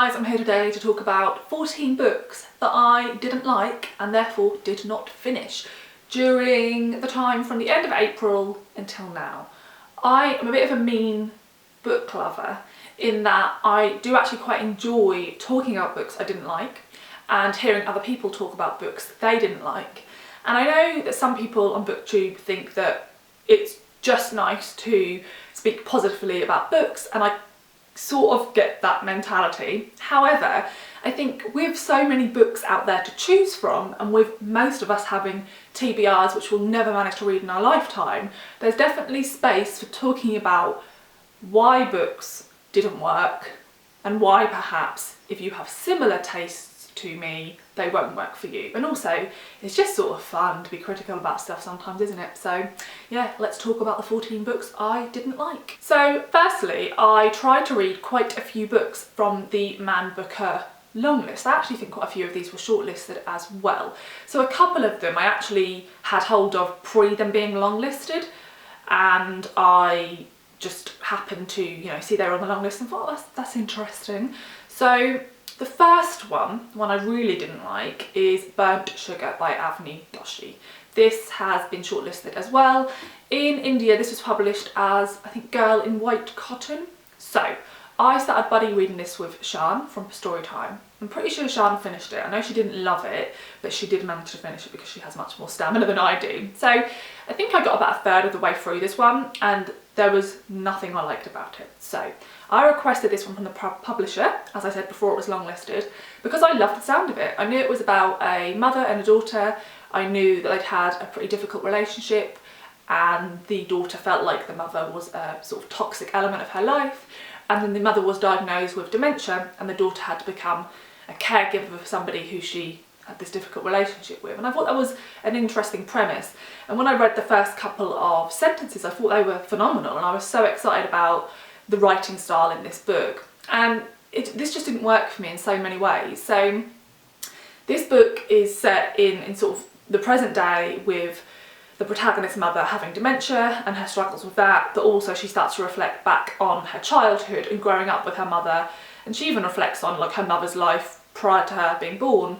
guys, I'm here today to talk about 14 books that I didn't like and therefore did not finish during the time from the end of April until now. I am a bit of a mean book lover in that I do actually quite enjoy talking about books I didn't like and hearing other people talk about books they didn't like. And I know that some people on BookTube think that it's just nice to speak positively about books, and I sort of get that mentality. However, I think with so many books out there to choose from, and with most of us having TBRs which we'll never manage to read in our lifetime, there's definitely space for talking about why books didn't work and why perhaps if you have similar tastes to me they won't work for you. And also it's just sort of fun to be critical about stuff sometimes, isn't it? So yeah, let's talk about the 14 books I didn't like. So firstly, I tried to read quite a few books from the Man Booker long list. I actually think quite a few of these were shortlisted as well. So a couple of them I actually had hold of pre them being long listed, and I just happened to, you know, see they were on the long list and thought, oh, that's interesting. So the first one I really didn't like is Burnt Sugar by Avni Doshi. This has been shortlisted as well. In India this was published as, I think, Girl in White Cotton. So I started buddy reading this with Shan from Storytime. I'm pretty sure Shan finished it. I know she didn't love it, but she did manage to finish it because she has much more stamina than I do. So I think I got about a third of the way through this one and there was nothing I liked about it. So I requested this one from the publisher, as I said before it was longlisted, because I loved the sound of it. I knew it was about a mother and a daughter. I knew that they'd had a pretty difficult relationship and the daughter felt like the mother was a sort of toxic element of her life, and then the mother was diagnosed with dementia and the daughter had to become a caregiver for somebody who she had this difficult relationship with. And I thought that was an interesting premise, and when I read the first couple of sentences I thought they were phenomenal, and I was so excited about the writing style in this book, and this just didn't work for me in so many ways. So this book is set in sort of the present day with the protagonist's mother having dementia and her struggles with that, but also she starts to reflect back on her childhood and growing up with her mother, and she even reflects on like her mother's life prior to her being born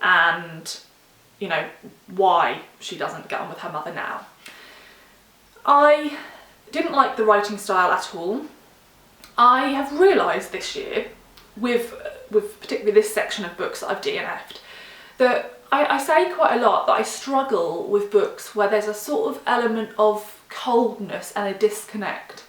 and, you know, why she doesn't get on with her mother now. I didn't like the writing style at all. I have realised this year, with particularly this section of books that I've DNF'd, that I say quite a lot that I struggle with books where there's a sort of element of coldness and a disconnect.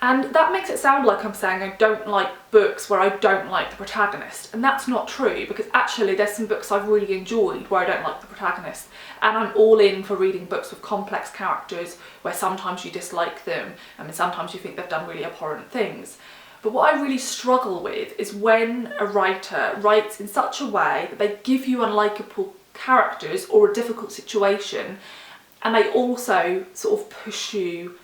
And that makes it sound like I'm saying I don't like books where I don't like the protagonist, and that's not true, because actually there's some books I've really enjoyed where I don't like the protagonist, and I'm all in for reading books with complex characters where sometimes you dislike them and sometimes you think they've done really abhorrent things. But what I really struggle with is when a writer writes in such a way that they give you unlikable characters or a difficult situation, and they also sort of push you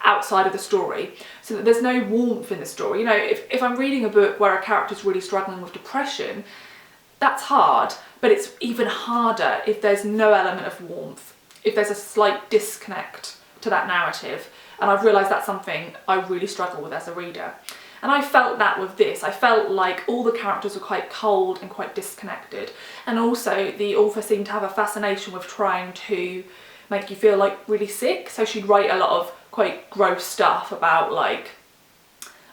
outside of the story, so that there's no warmth in the story. You know, if I'm reading a book where a character's really struggling with depression, that's hard, but it's even harder if there's no element of warmth, if there's a slight disconnect to that narrative, and I've realised that's something I really struggle with as a reader. And I felt that with this. I felt like all the characters were quite cold and quite disconnected, and also the author seemed to have a fascination with trying to make you feel like really sick, so she'd write a lot of quite gross stuff about, like,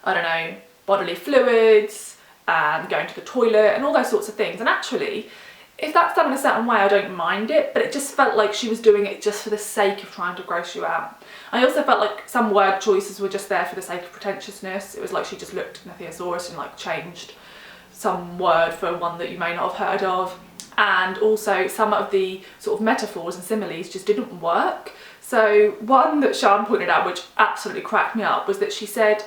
I don't know, bodily fluids and going to the toilet and all those sorts of things. And actually, if that's done in a certain way I don't mind it, but it just felt like she was doing it just for the sake of trying to gross you out. I also felt like some word choices were just there for the sake of pretentiousness. It was like she just looked at a thesaurus and like changed some word for one that you may not have heard of. And also some of the sort of metaphors and similes just didn't work. So one that Shan pointed out, which absolutely cracked me up, was that she said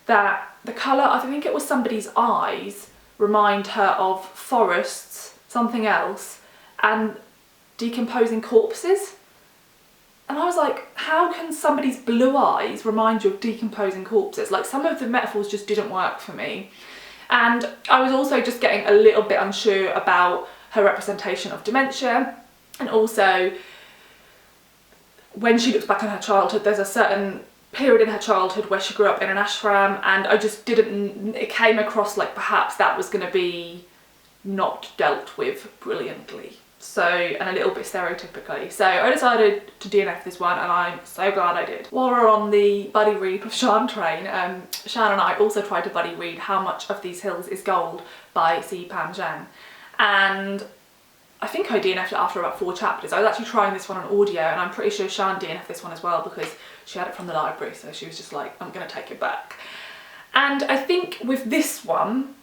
that the colour, I think it was somebody's eyes, remind her of forests, something else, and decomposing corpses. And I was like, how can somebody's blue eyes remind you of decomposing corpses? Like, some of the metaphors just didn't work for me. And I was also just getting a little bit unsure about her representation of dementia, and also when she looks back on her childhood there's a certain period in her childhood where she grew up in an ashram, and I just didn't, it came across like perhaps that was going to be not dealt with brilliantly. So, and a little bit stereotypically. So I decided to DNF this one, and I'm so glad I did. While we're on the buddy read with Shan train, Shan and I also tried to buddy read How Much of These Hills is Gold by C. Pan Zhang. And I think I DNF'd it after about 4 chapters. I was actually trying this one on audio, and I'm pretty sure Shan DNF'd this one as well because she had it from the library, so she was just like, I'm gonna take it back. And I think with this one,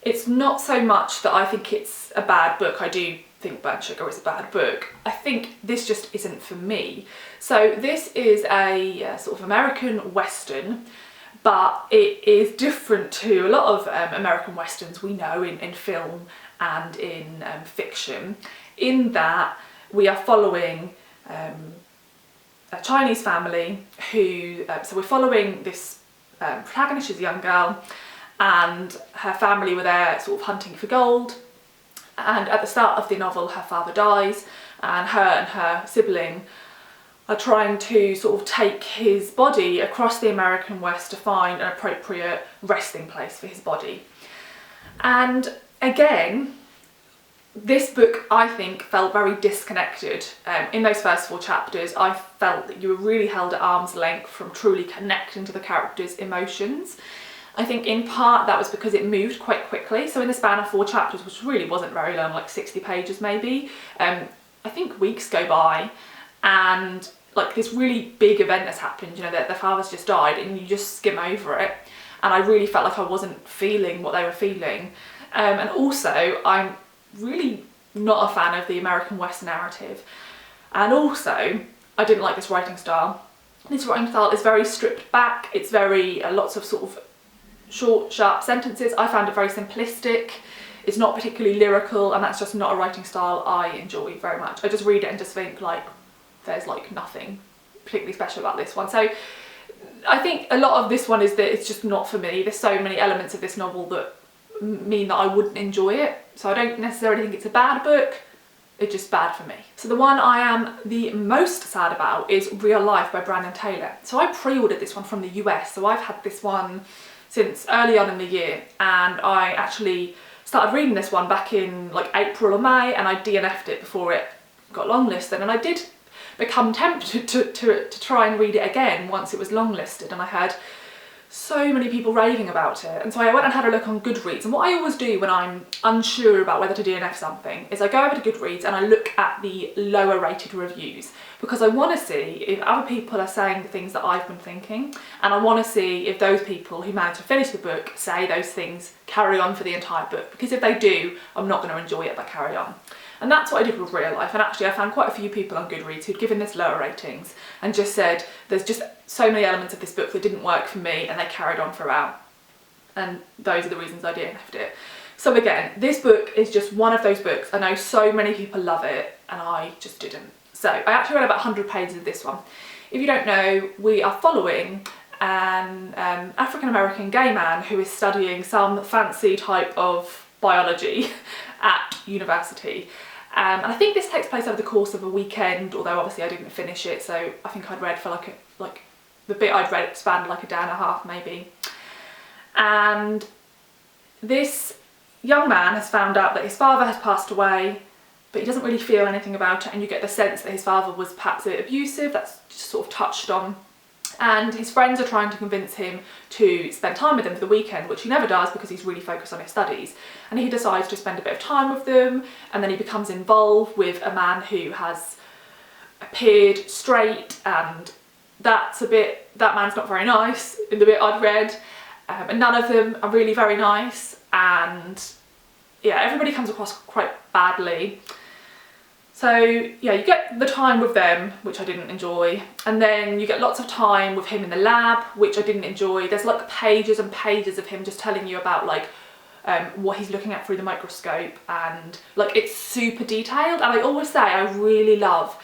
it's not so much that I think it's a bad book. I do think Burnt Sugar is a bad book. I think this just isn't for me. So this is a sort of American Western, but it is different to a lot of American Westerns we know in film and in fiction, in that we are following a Chinese family who, so we're following this protagonist. She's a young girl, and her family were there sort of hunting for gold, and at the start of the novel her father dies, and her sibling are trying to sort of take his body across the American West to find an appropriate resting place for his body. And again, this book, I think, felt very disconnected. In those first 4 chapters, I felt that you were really held at arm's length from truly connecting to the characters' emotions. I think in part that was because it moved quite quickly. So in the span of 4 chapters, which really wasn't very long, like 60 pages maybe, I think weeks go by, and like this really big event has happened, you know, that their father's just died, and you just skim over it. And I really felt like I wasn't feeling what they were feeling. And also, I'm really not a fan of the American West narrative. And also, I didn't like this writing style. This writing style is very stripped back. It's very, lots of sort of short, sharp sentences. I found it very simplistic. It's not particularly lyrical, and that's just not a writing style I enjoy very much. I just read it and just think like, there's like nothing particularly special about this one. So I think a lot of this one is that it's just not for me. There's so many elements of this novel that mean that I wouldn't enjoy it. So I don't necessarily think it's a bad book, it's just bad for me. So the one I am the most sad about is Real Life by Brandon Taylor. So I pre-ordered this one from the US, so I've had this one since early on in the year, and I actually started reading this one back in like April or May, and I DNF'd it before it got longlisted, and I did become tempted to try and read it again once it was longlisted, and I had so many people raving about it. And so I went and had a look on Goodreads, and what I always do when I'm unsure about whether to DNF something is I go over to Goodreads and I look at the lower rated reviews, because I want to see if other people are saying the things that I've been thinking, and I want to see if those people who manage to finish the book say those things carry on for the entire book, because if they do, I'm not going to enjoy it if I carry on. And that's what I did with Real Life, and actually I found quite a few people on Goodreads who'd given this lower ratings and just said there's just so many elements of this book that didn't work for me, and they carried on throughout. And those are the reasons I DNF'd it. So again, this book is just one of those books. I know so many people love it, and I just didn't. So I actually read about 100 pages of this one. If you don't know, we are following an African-American gay man who is studying some fancy type of biology at university. And I think this takes place over the course of a weekend, although obviously I didn't finish it, so I think I'd read for like the bit I'd read spanned like a day and a half maybe. And this young man has found out that his father has passed away, but he doesn't really feel anything about it, and you get the sense that his father was perhaps a bit abusive. That's just sort of touched on. And his friends are trying to convince him to spend time with them for the weekend, which he never does because he's really focused on his studies. And he decides to spend a bit of time with them, and then he becomes involved with a man who has appeared straight, and that man's not very nice in the bit I'd read. And none of them are really very nice, and yeah, everybody comes across quite badly. So yeah, you get the time with them, which I didn't enjoy, and then you get lots of time with him in the lab, which I didn't enjoy. There's like pages and pages of him just telling you about like what he's looking at through the microscope, and like it's super detailed. And I always say I really love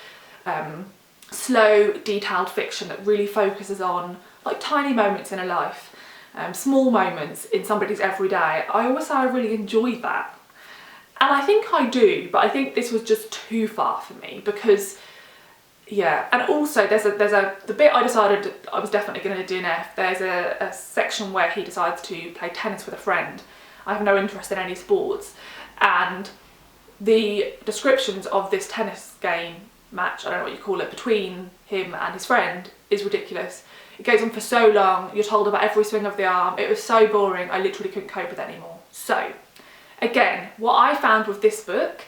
slow, detailed fiction that really focuses on like tiny moments in a life, small moments in somebody's everyday. I always say I really enjoy that. And I think I do, but I think this was just too far for me, because yeah, and also the bit I decided I was definitely going to DNF, there's a section where he decides to play tennis with a friend. I have no interest in any sports, and the descriptions of this tennis game match, I don't know what you call it, between him and his friend is ridiculous. It goes on for so long, you're told about every swing of the arm, it was so boring, I literally couldn't cope with it anymore. So, again, what I found with this book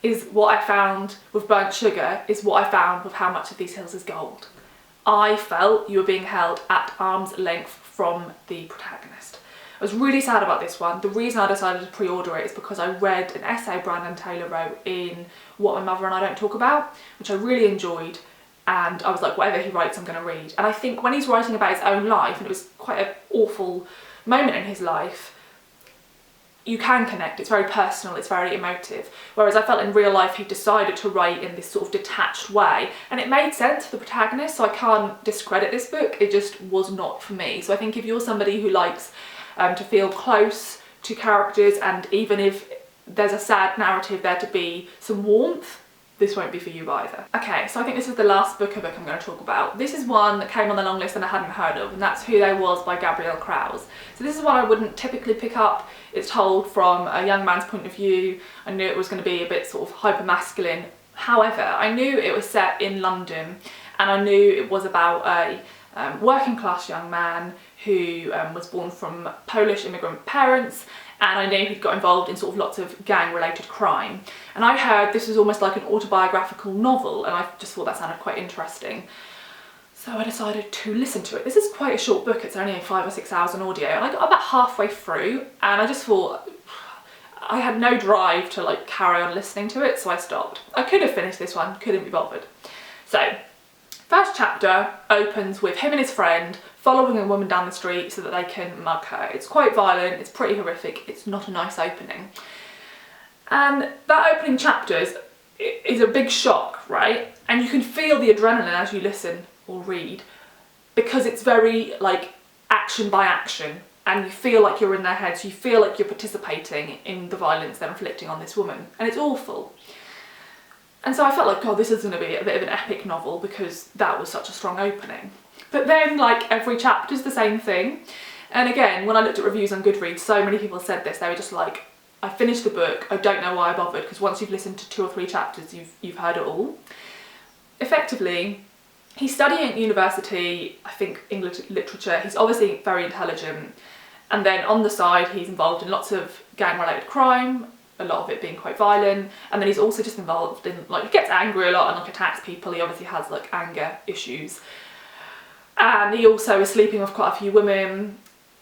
is what I found with Burnt Sugar, is what I found with How Much of These Hills is Gold. I felt you were being held at arm's length from the protagonist. I was really sad about this one. The reason I decided to pre-order it is because I read an essay Brandon Taylor wrote in What My Mother and I Don't Talk About, which I really enjoyed, and I was like, whatever he writes, I'm going to read. And I think when he's writing about his own life, and it was quite an awful moment in his life, you can connect, it's very personal, it's very emotive. Whereas I felt in real life he decided to write in this sort of detached way, and it made sense for the protagonist, so I can't discredit this book, it just was not for me. So I think if you're somebody who likes to feel close to characters, and even if there's a sad narrative there to be some warmth, this won't be for you either. Okay, so I think this is the last book I'm going to talk about. This is one that came on the long list and I hadn't heard of, and that's Who They Was by Gabriel Krauze. So this is one I wouldn't typically pick up. It's told from a young man's point of view. I knew it was going to be a bit sort of hyper-masculine. However, I knew it was set in London, and I knew it was about a working class young man who was born from Polish immigrant parents, and I knew he'd got involved in sort of lots of gang-related crime. And I heard this was almost like an autobiographical novel, and I just thought that sounded quite interesting. So I decided to listen to it. This is quite a short book, it's only 5 or 6 hours on audio, and I got about halfway through, and I just thought I had no drive to like carry on listening to it, so I stopped. I could have finished this one, couldn't be bothered. So, first chapter opens with him and his friend following a woman down the street so that they can mug her. It's quite violent, it's pretty horrific, it's not a nice opening. And that opening chapter is a big shock, right? And you can feel the adrenaline as you listen or read, because it's very like action by action, and you feel like you're in their heads, you feel like you're participating in the violence they're inflicting on this woman, and it's awful. And so I felt like, God, this is going to be a bit of an epic novel because that was such a strong opening. But then, like, every chapter is the same thing. And again, when I looked at reviews on Goodreads, so many people said this. They were just like, I finished the book, I don't know why I bothered, because once you've listened to 2 or 3 chapters, you've heard it all. Effectively, he's studying at university, I think English literature. He's obviously very intelligent. And then on the side, he's involved in lots of gang-related crime, a lot of it being quite violent, and then he's also just involved in, like, he gets angry a lot and like attacks people. He obviously has like anger issues, and he also is sleeping with quite a few women.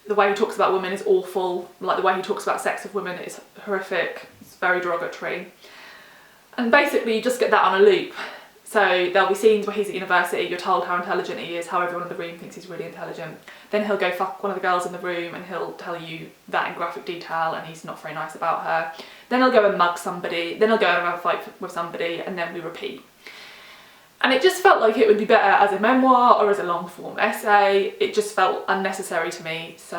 The way he talks about women is awful, like the way he talks about sex with women is horrific, it's very derogatory, and basically you just get that on a loop. So there'll be scenes where he's at university, you're told how intelligent he is, how everyone in the room thinks he's really intelligent. Then he'll go fuck one of the girls in the room and he'll tell you that in graphic detail, and he's not very nice about her. Then he'll go and mug somebody, then he'll go and have a fight with somebody, and then we repeat. And it just felt like it would be better as a memoir or as a long form essay. It just felt unnecessary to me, so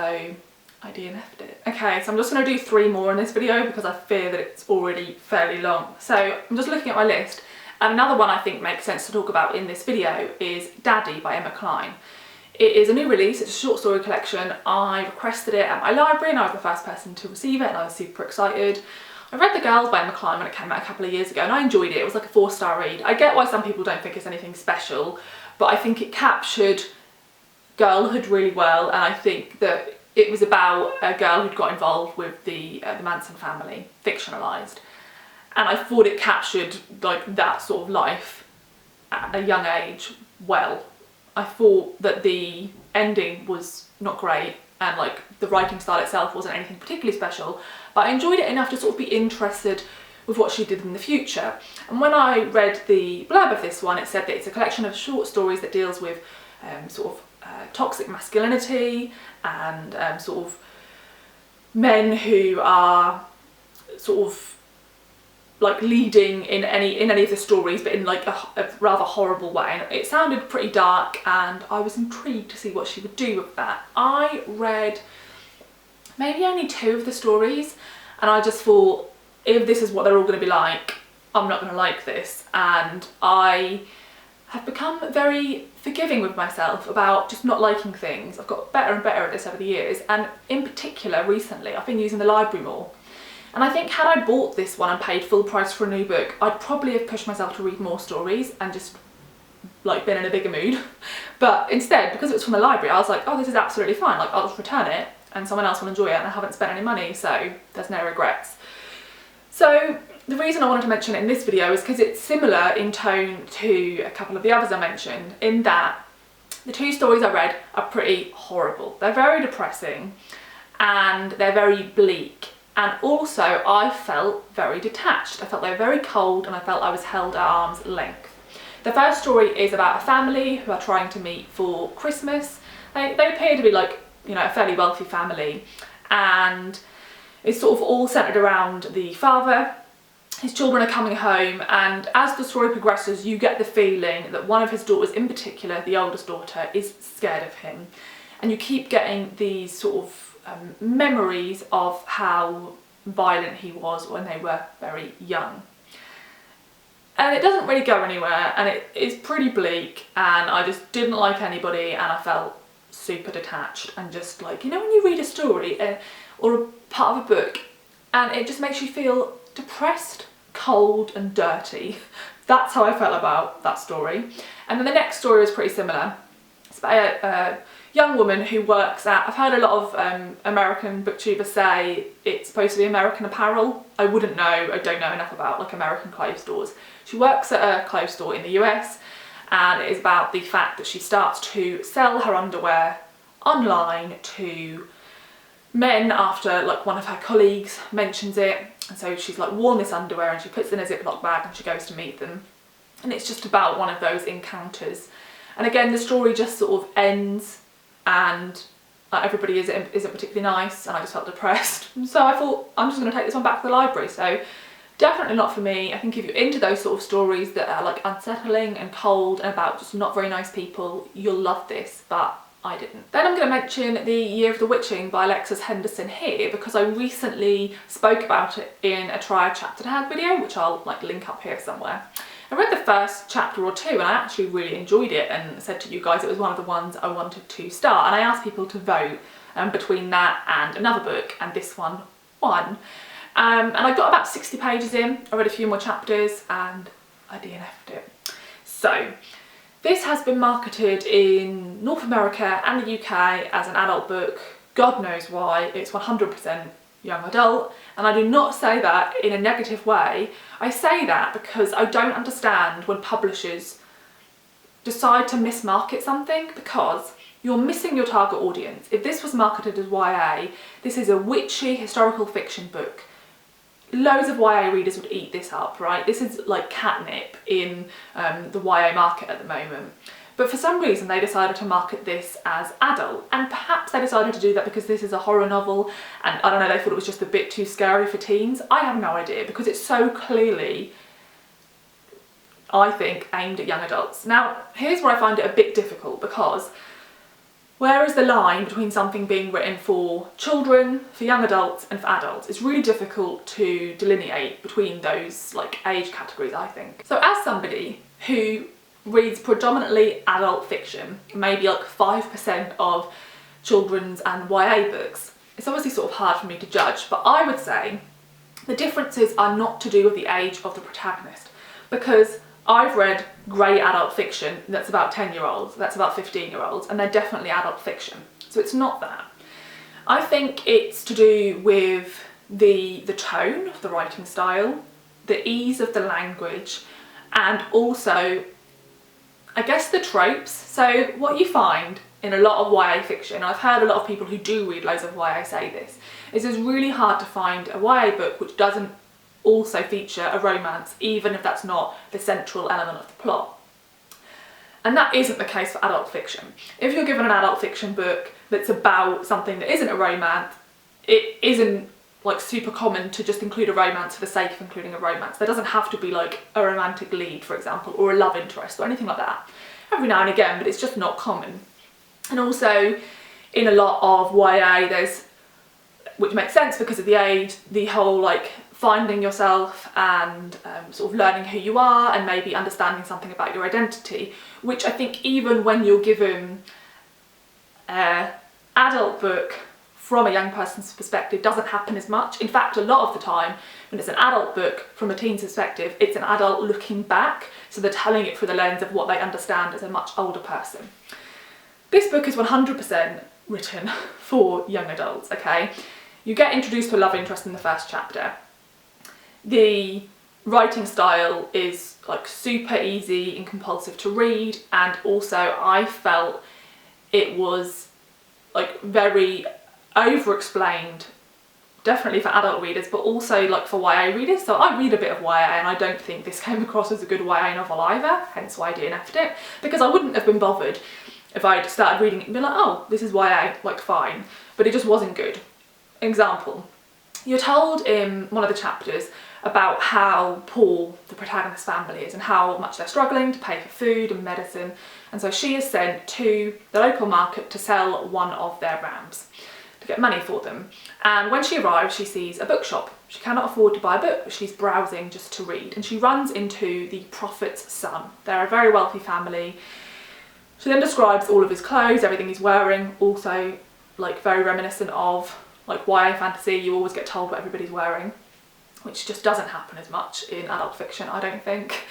I DNF'd it. Okay, so I'm just going to do 3 more in this video because I fear that it's already fairly long. So I'm just looking at my list. And another one I think makes sense to talk about in this video is Daddy by Emma Cline. It is a new release, it's a short story collection. I requested it at my library and I was the first person to receive it, and I was super excited. I read The Girls by Emma Cline when it came out a couple of years ago, and I enjoyed it. It was like a 4-star read. I get why some people don't think it's anything special, but I think it captured girlhood really well, and I think that it was about a girl who'd got involved with the Manson family, fictionalised. And I thought it captured like that sort of life at a young age well. I thought that the ending was not great, and like the writing style itself wasn't anything particularly special, but I enjoyed it enough to sort of be interested with what she did in the future. And when I read the blurb of this one, it said that it's a collection of short stories that deals with toxic masculinity and sort of men who are sort of like leading in any of the stories, but in like a rather horrible way. And it sounded pretty dark, and I was intrigued to see what she would do with that. I read maybe only 2 of the stories, and I just thought, if this is what they're all going to be like, I'm not going to like this. And I have become very forgiving with myself about just not liking things. I've got better and better at this over the years, and in particular recently I've been using the library more. And I think had I bought this one and paid full price for a new book, I'd probably have pushed myself to read more stories and just like been in a bigger mood. But instead, because it was from the library, I was like, oh, this is absolutely fine, like I'll just return it and someone else will enjoy it and I haven't spent any money, so there's no regrets. So the reason I wanted to mention it in this video is because it's similar in tone to a couple of the others I mentioned, in that the two stories I read are pretty horrible. They're very depressing and they're very bleak, and also I felt very detached. I felt they were very cold and I felt I was held at arm's length. The first story is about a family who are trying to meet for Christmas. They appear to be like, you know, a fairly wealthy family, and it's sort of all centred around the father. His children are coming home, and as the story progresses you get the feeling that one of his daughters in particular, the oldest daughter, is scared of him, and you keep getting these sort of memories of how violent he was when they were very young. And it doesn't really go anywhere, and it is pretty bleak, and I just didn't like anybody, and I felt super detached, and just like, you know, when you read a story or a part of a book and it just makes you feel depressed, cold and dirty. That's how I felt about that story. And then the next story is pretty similar. It's about a young woman who works at, I've heard a lot of American booktubers say it's supposed to be American Apparel. I wouldn't know, I don't know enough about like American clothes stores. She works at a clothes store in the US, and it is about the fact that she starts to sell her underwear online to men after like one of her colleagues mentions it. And so she's like worn this underwear and she puts it in a Ziploc bag and she goes to meet them. And it's just about one of those encounters. And again, the story just sort of ends, and everybody isn't particularly nice, and I just felt depressed. So I thought, I'm just going to take this one back to the library. So definitely not for me. I think if you're into those sort of stories that are like unsettling and cold and about just not very nice people, you'll love this, but I didn't. Then I'm going to mention The Year of the Witching by Alexis Henderson here, because I recently spoke about it in a Try a Chapter to Have video, which I'll like link up here somewhere. I read the first chapter or two and I actually really enjoyed it, and said to you guys it was one of the ones I wanted to start, and I asked people to vote between that and another book, and this one won. And I got about 60 pages in, I read a few more chapters and I DNF'd it. So this has been marketed in North America and the UK as an adult book. God knows why. It's 100% young adult, and I do not say that in a negative way. I say that because I don't understand when publishers decide to mismarket something, because you're missing your target audience. If this was marketed as YA, this is a witchy historical fiction book. Loads of YA readers would eat this up, right? This is like catnip in the YA market at the moment. But for some reason they decided to market this as adult, and perhaps they decided to do that because this is a horror novel, and I don't know, they thought it was just a bit too scary for teens. I have no idea, because it's so clearly, I think, aimed at young adults. Now, here's where I find it a bit difficult, because where is the line between something being written for children, for young adults and for adults? It's really difficult to delineate between those like age categories, I think. So as somebody who reads predominantly adult fiction, maybe like 5% of children's and YA books, it's obviously sort of hard for me to judge, but I would say the differences are not to do with the age of the protagonist, because I've read grey adult fiction that's about 10-year-olds, that's about 15-year-olds, and they're definitely adult fiction. So it's not that. I think it's to do with the tone of the writing style, the ease of the language, and also, I guess, the tropes. So what you find in a lot of YA fiction, I've heard a lot of people who do read loads of YA say this, is it's really hard to find a YA book which doesn't also feature a romance, even if that's not the central element of the plot. And that isn't the case for adult fiction. If you're given an adult fiction book that's about something that isn't a romance, it isn't like super common to just include a romance for the sake of including a romance. There doesn't have to be like a romantic lead, for example, or a love interest or anything like that. Every now and again, but it's just not common. And also in a lot of YA, there's which makes sense because of the age, the whole like finding yourself and sort of learning who you are and maybe understanding something about your identity, which I think even when you're given an adult book from a young person's perspective doesn't happen as much. In fact, a lot of the time when it's an adult book from a teen's perspective, it's an adult looking back, so they're telling it through the lens of what they understand as a much older person. This book is 100% written for young adults, okay? You get introduced to a love interest in the first chapter. The writing style is like super easy and compulsive to read, and also I felt it was like very over-explained, definitely for adult readers, but also like for YA readers. So I read a bit of YA and I don't think this came across as a good YA novel either, hence why I DNF'd it, because I wouldn't have been bothered if I'd started reading it and been like, oh, this is YA, like fine, but it just wasn't good. Example, you're told in one of the chapters about how poor the protagonist's family is and how much they're struggling to pay for food and medicine, and so she is sent to the local market to sell one of their rams to get money for them. And when she arrives, she sees a bookshop. She cannot afford to buy a book, but she's browsing just to read, and she runs into the prophet's son. They're a very wealthy family. She then describes all of his clothes, everything he's wearing, also like very reminiscent of like YA fantasy. You always get told what everybody's wearing, which just doesn't happen as much in adult fiction, I don't think.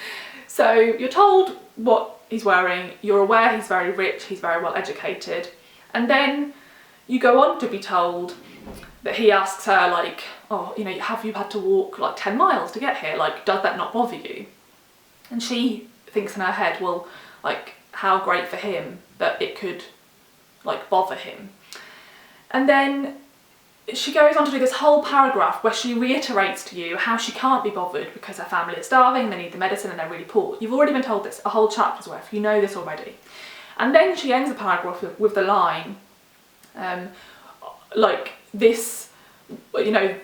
So you're told what he's wearing, you're aware he's very rich, he's very well educated, and then you go on to be told that he asks her like, oh, you know, have you had to walk like 10 miles to get here? Like, does that not bother you? And she thinks in her head, well, like, how great for him that it could like bother him. And then she goes on to do this whole paragraph where she reiterates to you how she can't be bothered because her family is starving, they need the medicine and they're really poor. You've already been told this, a whole chapter's worth, you know this already. And then she ends the paragraph with the line, like this, you know,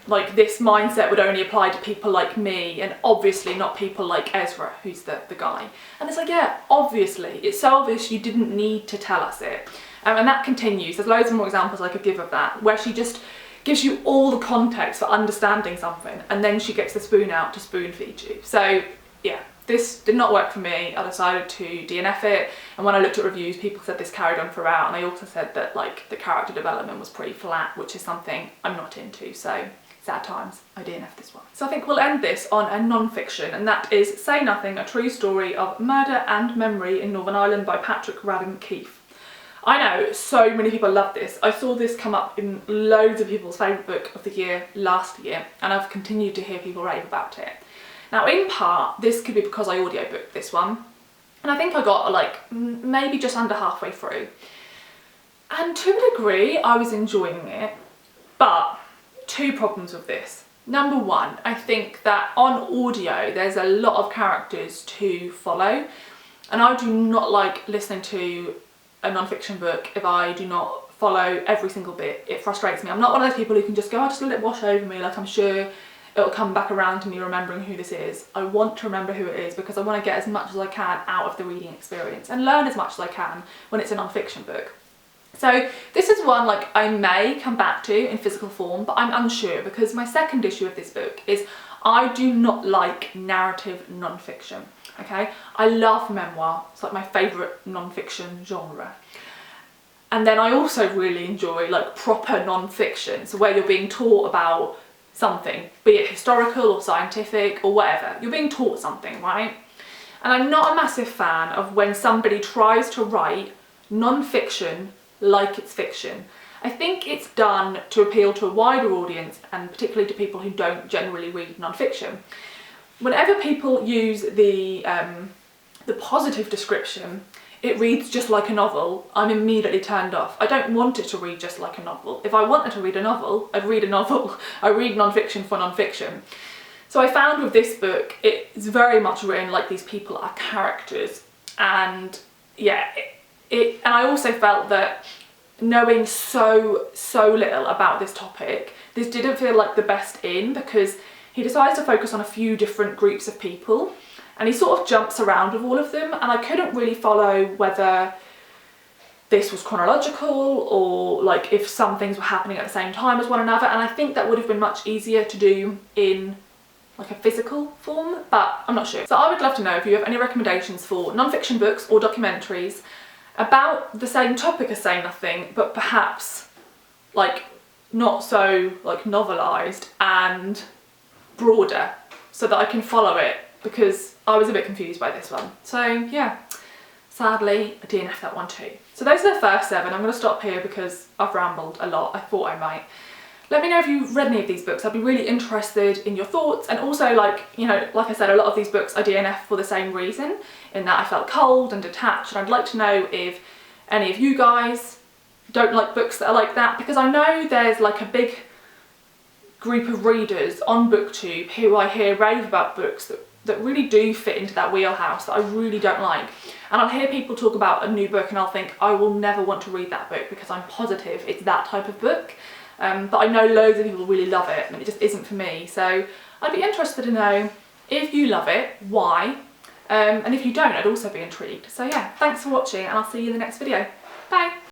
like this mindset would only apply to people like me and obviously not people like Ezra, who's the guy. And it's like, yeah, obviously, it's so obvious you didn't need to tell us it. And that continues. There's loads of more examples I could give of that, where she just gives you all the context for understanding something, and then she gets the spoon out to spoon feed you. So yeah, this did not work for me. I decided to DNF it, and when I looked at reviews, people said this carried on throughout, and they also said that like the character development was pretty flat, which is something I'm not into, so sad times, I DNF this one. So I think we'll end this on a non-fiction, and that is Say Nothing, A True Story of Murder and Memory in Northern Ireland by Patrick Radden Keefe. I know so many people love this. I saw this come up in loads of people's favourite book of the year last year, and I've continued to hear people rave about it. Now in part, this could be because I audiobooked this one, and I think I got like maybe just under halfway through. And to a degree, I was enjoying it, but two problems with this. Number one, I think that on audio, there's a lot of characters to follow, and I do not like listening to a non-fiction book if I do not follow every single bit. It frustrates me. I'm not one of those people who can just go, oh, just let it wash over me, like I'm sure it'll come back around to me remembering who this is. I want to remember who it is because I want to get as much as I can out of the reading experience and learn as much as I can when it's a non-fiction book. So this is one like I may come back to in physical form, but I'm unsure because my second issue of this book is I do not like narrative non-fiction. Okay, I love memoir, it's like my favourite non-fiction genre. And then I also really enjoy like proper non-fiction, so where you're being taught about something, be it historical or scientific or whatever, you're being taught something, right? And I'm not a massive fan of when somebody tries to write non-fiction like it's fiction. I think it's done to appeal to a wider audience and particularly to people who don't generally read non-fiction. Whenever people use the positive description, it reads just like a novel, I'm immediately turned off. I don't want it to read just like a novel. If I wanted to read a novel, I'd read a novel. I read non-fiction for non-fiction. So I found with this book, it's very much written like these people are characters. And yeah, and I also felt that knowing so little about this topic, this didn't feel like the best in, because he decides to focus on a few different groups of people and he sort of jumps around with all of them, and I couldn't really follow whether this was chronological, or like if some things were happening at the same time as one another, and I think that would have been much easier to do in like a physical form, but I'm not sure. So I would love to know if you have any recommendations for non-fiction books or documentaries about the same topic as Say Nothing, but perhaps like not so like novelised and broader, so that I can follow it, because I was a bit confused by this one. So yeah, sadly I DNF that one too. So those are the first 7. I'm going to stop here because I've rambled a lot. I thought I might. Let me know if you've read any of these books. I'd be really interested in your thoughts, and also, like, you know, like I said, a lot of these books I DNF for the same reason, in that I felt cold and detached, and I'd like to know if any of you guys don't like books that are like that, because I know there's like a big group of readers on BookTube who I hear rave about books that really do fit into that wheelhouse that I really don't like. And I'll hear people talk about a new book and I'll think, I will never want to read that book because I'm positive it's that type of book. But I know loads of people really love it and it just isn't for me. So I'd be interested to know if you love it, why, and if you don't, I'd also be intrigued. So yeah, thanks for watching and I'll see you in the next video. Bye!